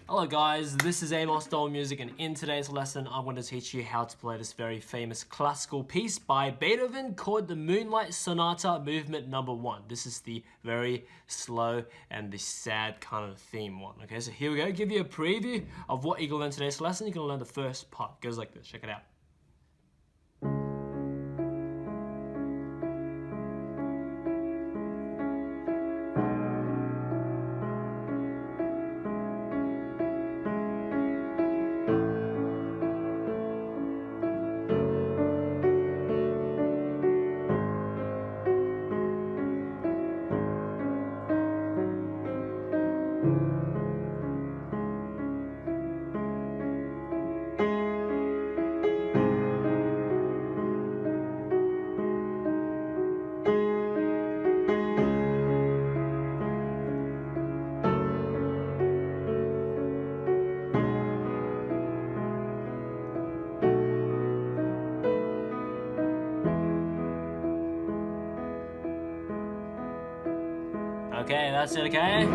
Hello guys, this is Amosdoll Music, and in today's lesson I'm going to teach you how to play this very famous classical piece by Beethoven called the Moonlight Sonata Movement Number 1. This is the very slow and the sad kind of theme one. Okay, so here we go. Give you a preview of what you're going to learn in today's lesson. You're going to learn the first part. It goes like this. Check it out. Okay, that's it, okay?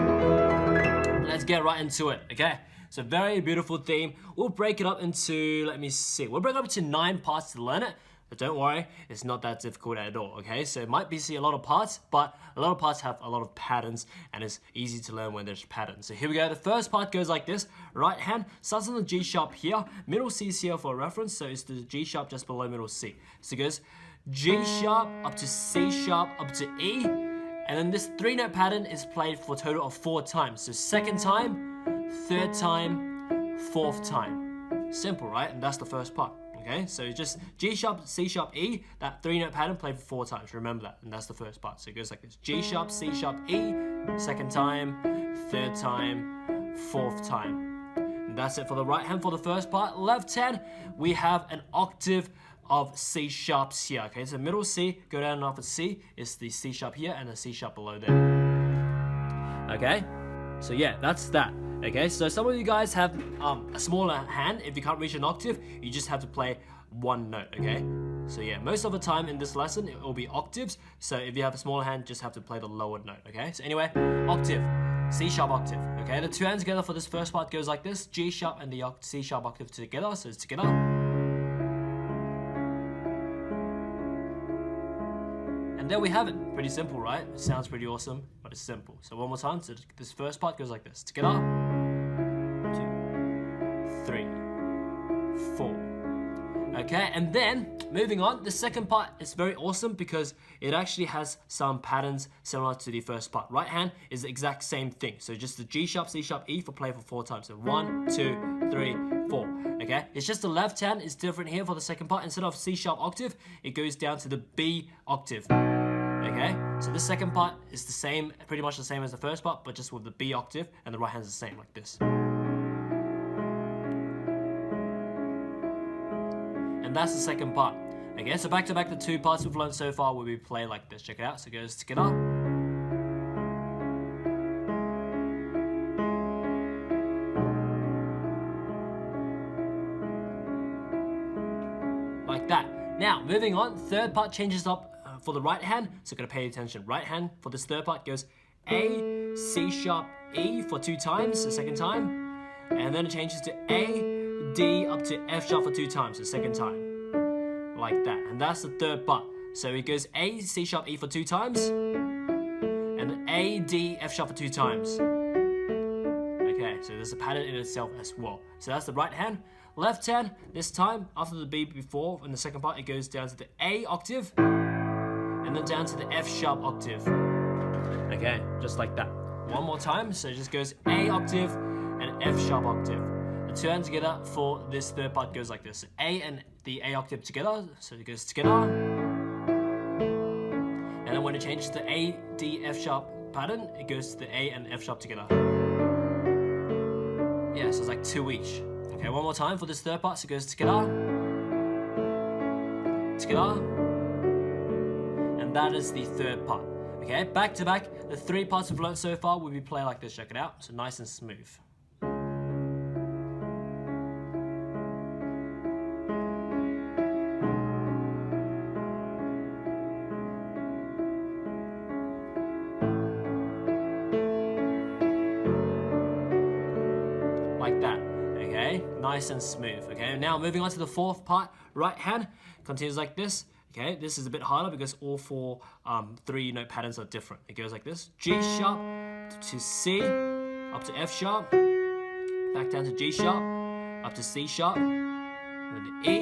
Let's get right into it, okay? So very beautiful theme. We'll break it up into, let me see, we'll break it up into 9 parts to learn it. But don't worry, it's not that difficult at all, okay? So it might be a lot of parts, but a lot of parts have a lot of patterns, and it's easy to learn when there's patterns. So here we go. The first part goes like this. Right hand starts on the G sharp here. Middle C is here for reference, so it's the G sharp just below middle C. So it goes G sharp up to C sharp up to E. And then this 3-note pattern is played for a total of 4 times. So second time, third time, fourth time. Simple, right? And that's the first part. Okay, so just G sharp, C sharp, E, that 3-note pattern played for 4 times. Remember that, and that's the first part. So it goes like this: G sharp, C sharp, E, second time, third time, fourth time. And that's it for the right hand for the first part. Left hand, we have an octave of C sharps here. Okay, so middle C, go down and off of C is the C sharp here and the C sharp below there. Okay, so yeah, that's that. Okay, so some of you guys have a smaller hand. If you can't reach an octave, you just have to play 1 note. Okay, so yeah, most of the time in this lesson it will be octaves. So if you have a smaller hand, just have to play the lower note. Okay, so anyway, octave, C sharp octave. Okay, the 2 hands together for this first part goes like this: G sharp and the C sharp octave together. So it's together. And there we have it. Pretty simple, right? It sounds pretty awesome, but it's simple. So one more time. So this first part goes like this: together, 2, 3, 4. Okay, and then moving on, the second part is very awesome because it actually has some patterns similar to the first part. Right hand is the exact same thing. So just the G sharp, C sharp, E for play for 4 times. So 1, 2, 3, 4. Okay, it's just the left hand is different here for the second part. Instead of C sharp octave, it goes down to the B octave. Okay, so the second part is the same, pretty much the same as the first part, but just with the B octave, and the right hand is the same, like this. And that's the second part. Okay, so back to back, the 2 parts we've learned so far will be played like this. Check it out. So it goes together, like that. Now, moving on, third part changes up for the right hand, so gotta pay attention. Right hand for this third part goes A, C sharp, E for 2 times, the second time, and then it changes to A, D up to F sharp for 2 times, the second time, like that. And that's the third part. So it goes A, C sharp, E for 2 times, and then A, D, F sharp for 2 times. Okay, so there's a pattern in itself as well. So that's the right hand. Left hand, this time, after the B before, in the second part, it goes down to the A octave, and then down to the F sharp octave. Okay, just like that. One more time, so it just goes A octave and F sharp octave. The 2 hands together for this third part goes like this: so A and the A octave together, so it goes together. And then when it changes to A, D, F sharp pattern, it goes to the A and F sharp together. Yeah, so it's like 2 each. Okay, one more time for this third part, so it goes together, together. That is the third part. Okay, back to back, the 3 parts we've learned so far will be played like this. Check it out. So nice and smooth. like that. Okay, nice and smooth. Okay, now moving on to the fourth part, right hand continues like this. Okay, this is a bit harder because all four 3-note patterns are different. It goes like this: G sharp to C, up to F sharp, back down to G sharp, up to C sharp, and then the E,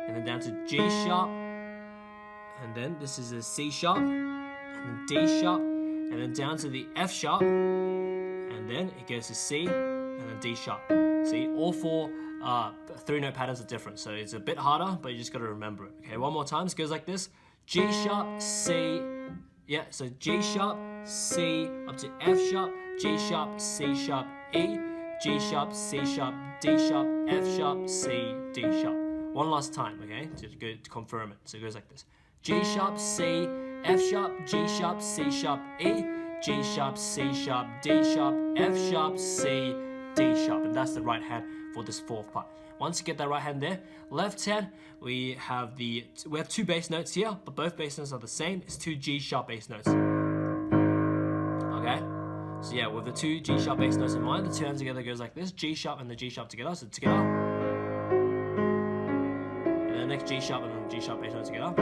and then down to G sharp, and then this is a C sharp, and then D sharp, and then down to the F sharp, and then it goes to C, and then D sharp. See, all four 3-note patterns are different, so it's a bit harder, but you just got to remember it. Okay, one more time. It goes like this: G sharp, C, yeah, so G sharp, C, up to F sharp, G sharp, C sharp, E, G sharp, C sharp, D sharp, F sharp, C, D sharp. One last time, okay, to go to confirm it. So it goes like this: G sharp, C, F sharp, G sharp, C sharp, E, G sharp, C sharp, D sharp, F sharp, C, D sharp. And that's the right hand for this fourth part. Once you get that right hand there, left hand, we have 2 bass notes here, but both bass notes are the same. It's 2 G sharp bass notes. Okay? So yeah, with the 2 G sharp bass notes in mind, the 2 hands together goes like this: G sharp and the G sharp together. So together. And the next G sharp and then G sharp bass note together.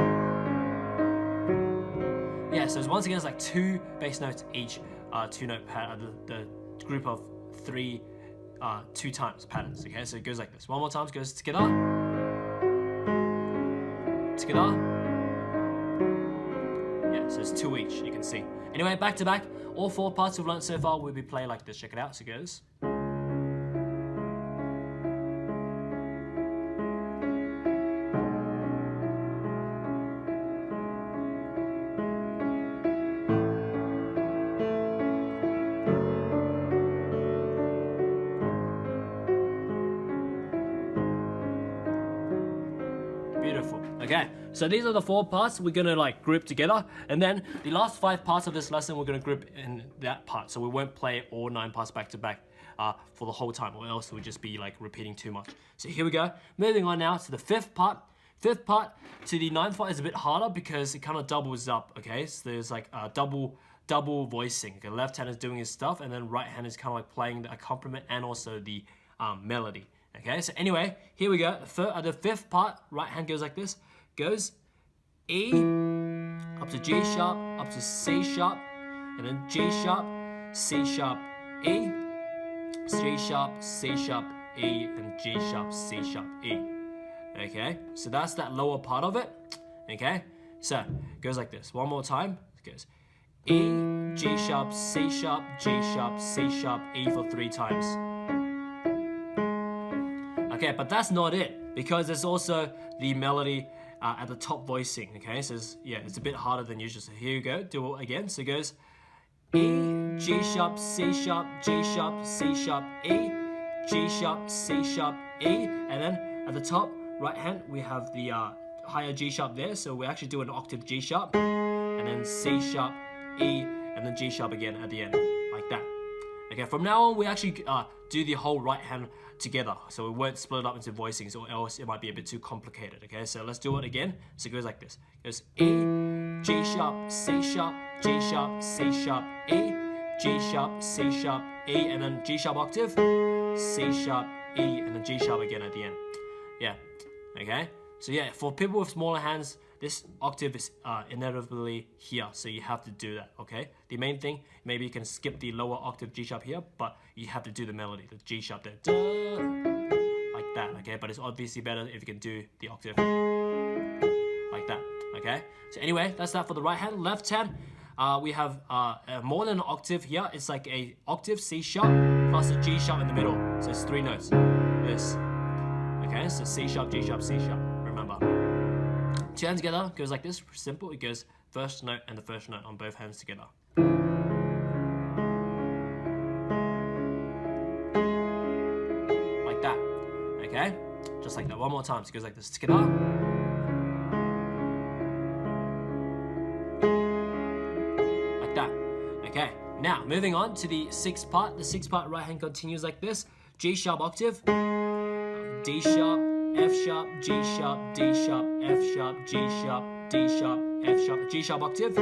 Yeah, so once again, it's like 2 bass notes each, 2-note pattern, the group of 3 2 times patterns. Okay, so it goes like this. One more time, it goes together, together. Yeah, so it's 2 each, you can see. Anyway, back to back, all 4 parts we've learned so far will be played like this. Check it out. So it goes. Beautiful. Okay, so these are the 4 parts we're gonna like group together, and then the last 5 parts of this lesson we're gonna group in that part. So we won't play all 9 parts back to back for the whole time, or else we'll just be like repeating too much. So here we go. Moving on now to the 5th part. 5th part to the 9th part is a bit harder because it kind of doubles up. Okay, so there's like double voicing. Okay, left hand is doing his stuff, and then right hand is kind of like playing the accompaniment and also the melody. Okay, so anyway, here we go. The 5th part, right hand goes like this. Goes E, up to G sharp, up to C sharp, and then G sharp, C sharp, E, G sharp, C sharp, E, and G sharp, C sharp, E. Okay, so that's that lower part of it. Okay, so it goes like this. One more time. It goes E, G sharp, C sharp, G sharp, C sharp, E for 3 times. Okay, but that's not it, because there's also the melody at the top voicing. Okay, so it's a bit harder than usual. So here you go, do it again. So it goes E, G sharp, C sharp, G sharp, C sharp, E, G sharp, C sharp, E, and then at the top right hand we have the higher G sharp there. So we actually do an octave G sharp, and then C sharp, E, and then G sharp again at the end, like that. Okay, from now on we actually do the whole right hand together, so we won't split it up into voicings, or else it might be a bit too complicated. Okay, so let's do it again. So it goes like this. It goes E, G sharp, C sharp, G sharp, C sharp, E, G sharp, C sharp, E, and then G sharp octave, C sharp, E, and then G sharp again at the end. Yeah, okay. So yeah, for people with smaller hands, this octave is inevitably here, so you have to do that, okay? The main thing, maybe you can skip the lower octave G sharp here, but you have to do the melody, the G sharp there, duh, like that, okay? But it's obviously better if you can do the octave like that, okay? So anyway, that's that for the right hand. Left hand, we have more than an octave here. It's like a octave C sharp plus a G sharp in the middle, so it's 3 notes. This, okay? So C sharp, G sharp, C sharp. Remember. 2 hands together goes like this. Simple. It goes first note and the first note on both hands together. Like that. Okay? Just like that. One more time. So it goes like this. Together. Like that. Okay. Now, moving on to the 6th part. The 6th part, right hand continues like this. G sharp octave. D sharp. F sharp, G sharp, D sharp, F sharp, G sharp, D sharp, F sharp, G sharp octave,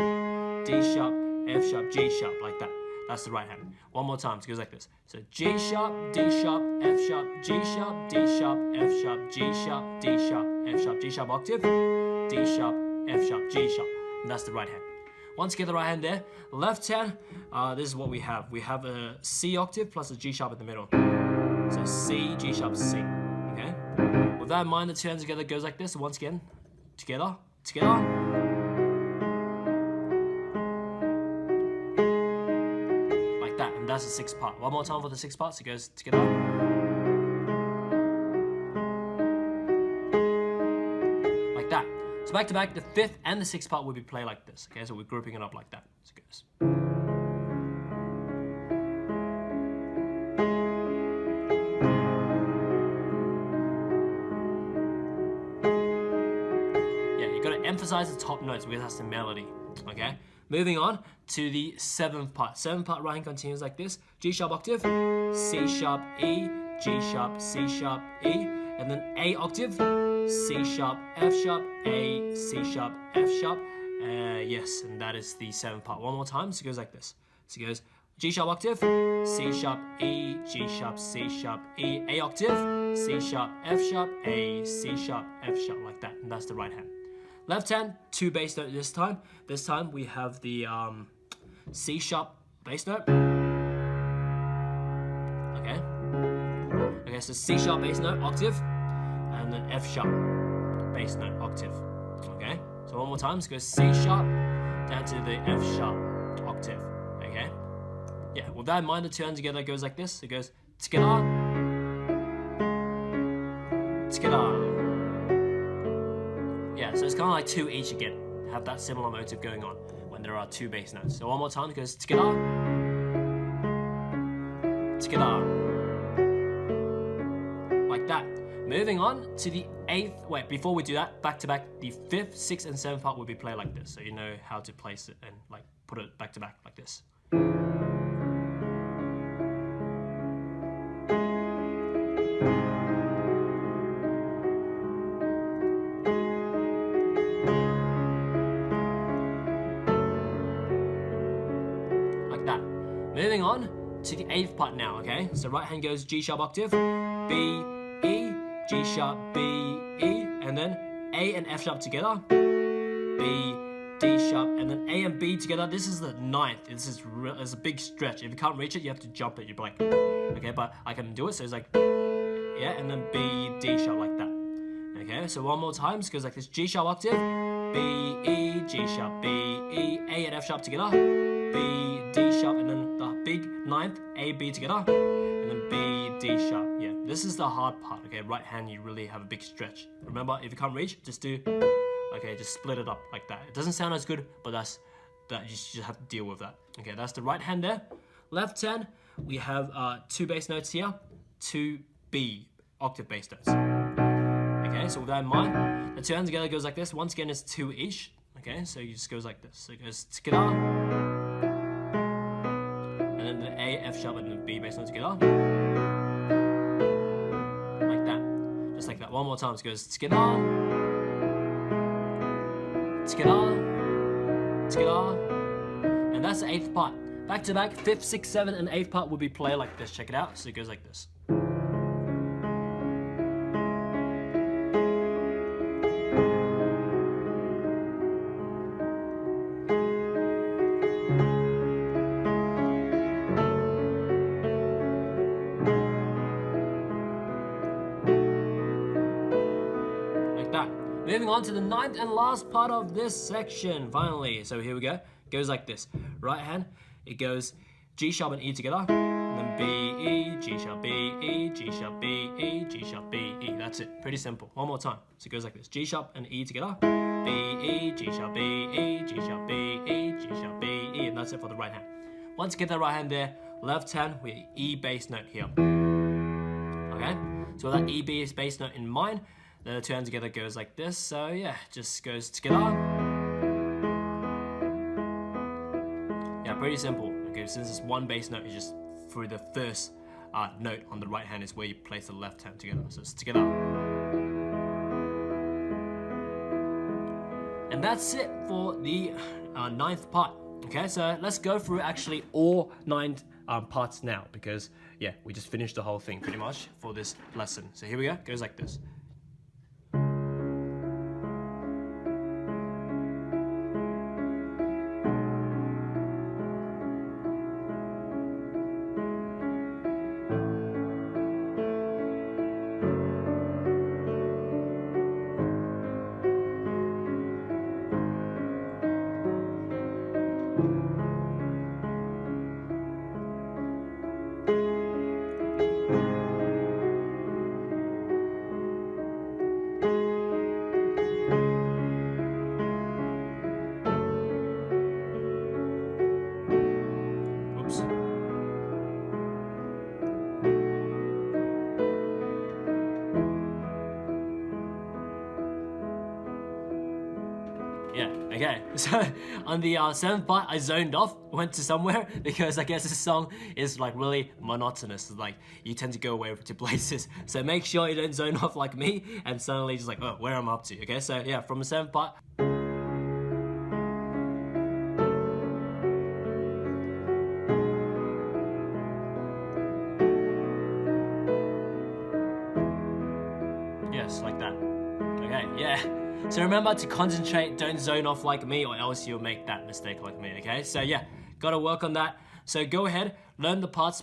D sharp, F sharp, G sharp, like that. That's the right hand. One more time, so it goes like this. So G sharp, D sharp, F sharp, G sharp, D sharp, F sharp, G sharp, D sharp, F sharp, G sharp octave, D sharp, F sharp, G sharp. And that's the right hand. Once you get the right hand there, left hand, this is what we have. We have a C octave plus a G sharp in the middle. So C, G sharp, C. Okay? With that in mind, the two hands together goes like this. So once again, together, together. Like that, and that's the sixth part. One more time for the sixth part, so it goes together. Like that. So back to back, the fifth and the sixth part will be played like this. Okay, so we're grouping it up like that. So it goes. Emphasize the top notes because that's the melody. Okay, moving on to the seventh part. Seventh part, right hand continues like this: G sharp octave, C sharp E, G sharp, C sharp E, and then A octave, C sharp, F sharp, A, C sharp, F sharp. Yes, and that is the seventh part. One more time, so it goes like this. So it goes G sharp octave, C sharp, E, G sharp, C sharp, E, A octave, C sharp, F sharp, A, C sharp, F sharp, like that, and that's the right hand. Left hand, two bass notes this time. This time we have the C sharp bass note. Okay. Okay, so C sharp bass note, octave, and then F sharp bass note, octave. Okay. So one more time, so it goes C sharp down to the F sharp octave. Okay. Yeah. With that in mind, the two hands together goes like this. It goes together, together. Yeah, so it's kind of like two each again. Have that similar motive going on when there are two bass notes. So one more time, it goes together, together, like that. Moving on to the eighth. Wait, before we do that, back to back, the fifth, sixth, and seventh part will be played like this, so you know how to place it and like put it back to back like this. Moving on to the eighth part now, okay? So right hand goes G sharp octave, B, E, G sharp, B, E, and then A and F sharp together, B, D sharp, and then A and B together. This is the ninth. This is it's a big stretch. If you can't reach it, you have to jump it. You're like, okay, but I can do it. So it's like, yeah, and then B, D sharp like that. Okay, so one more time. So it goes like this: G sharp octave, B, E, G sharp, B, E, A and F sharp together, B, D sharp, and then the big ninth, A, B together, and then B, D sharp. Yeah, this is the hard part, okay? Right hand, you really have a big stretch. Remember, if you can't reach, just do, okay, just split it up like that. It doesn't sound as good, but that you just have to deal with that. Okay, that's the right hand there. Left hand, we have two bass notes here, two B octave bass notes. Okay, so with that in mind, the two hands together goes like this. Once again, it's two each. Okay, so it just goes like this. So it goes together, and then the A, F sharp, and the B bass note together, like that, just like that. One more time. So it goes together, together, together, and that's the eighth part. Back to back, fifth, sixth, seventh, and eighth part will be played like this. Check it out. So it goes like this. Moving on to the ninth and last part of this section, finally. So here we go. It goes like this. Right hand, it goes G sharp and E together, and then B, E, G sharp, B, E, G sharp, B, E, G sharp, B, E. That's it. Pretty simple. One more time. So it goes like this. G sharp and E together, B, E, G sharp, B, E, G sharp, B, E, G sharp, B, E. And that's it for the right hand. Once you get the right hand there, left hand with E bass note here. Okay? So with that E bass note in mind, the two hands together goes like this. So yeah, just goes together. Yeah, pretty simple. Okay, since it's one bass note, it's just through the first note on the right hand is where you place the left hand together. So it's together. And that's it for the ninth part. Okay, so let's go through actually all 9 parts now, because yeah, we just finished the whole thing pretty much for this lesson. So here we go, it goes like this. Yeah, okay. So on the 7th part, I zoned off, went to somewhere, because I guess this song is like really monotonous. Like you tend to go away to places. So make sure you don't zone off like me and suddenly just like, oh, where am I up to? Okay, so yeah, from the 7th part. Yes, like that. Okay, yeah. So remember to concentrate, don't zone off like me, or else you'll make that mistake like me, okay? So yeah, gotta work on that. So go ahead, learn the parts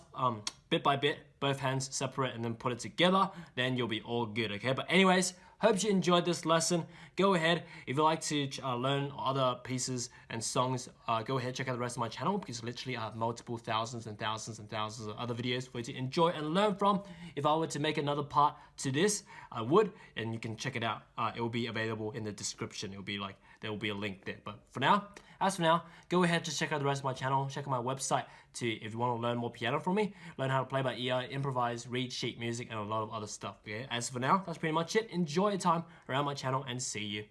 bit by bit, both hands separate, and then put it together, then you'll be all good, okay? But anyways, hope you enjoyed this lesson. Go ahead, if you like to learn other pieces and songs, go ahead, check out the rest of my channel, because literally I have multiple thousands and thousands and thousands of other videos for you to enjoy and learn from. If I were to make another part to this, I would, and you can check it out. It will be available in the description. It will be like, there will be a link there. But for now, as for now, go ahead, just check out the rest of my channel, check out my website if you want to learn more piano from me, learn how to play by ear, improvise, read sheet music, and a lot of other stuff, okay? As for now, that's pretty much it. Enjoy your time around my channel, and see you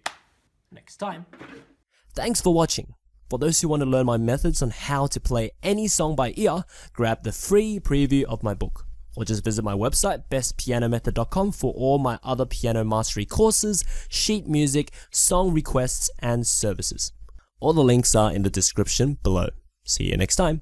next time. Thanks for watching. For those who want to learn my methods on how to play any song by ear, grab the free preview of my book, or just visit my website, bestpianomethod.com, for all my other piano mastery courses, sheet music, song requests, and services. All the links are in the description below. See you next time.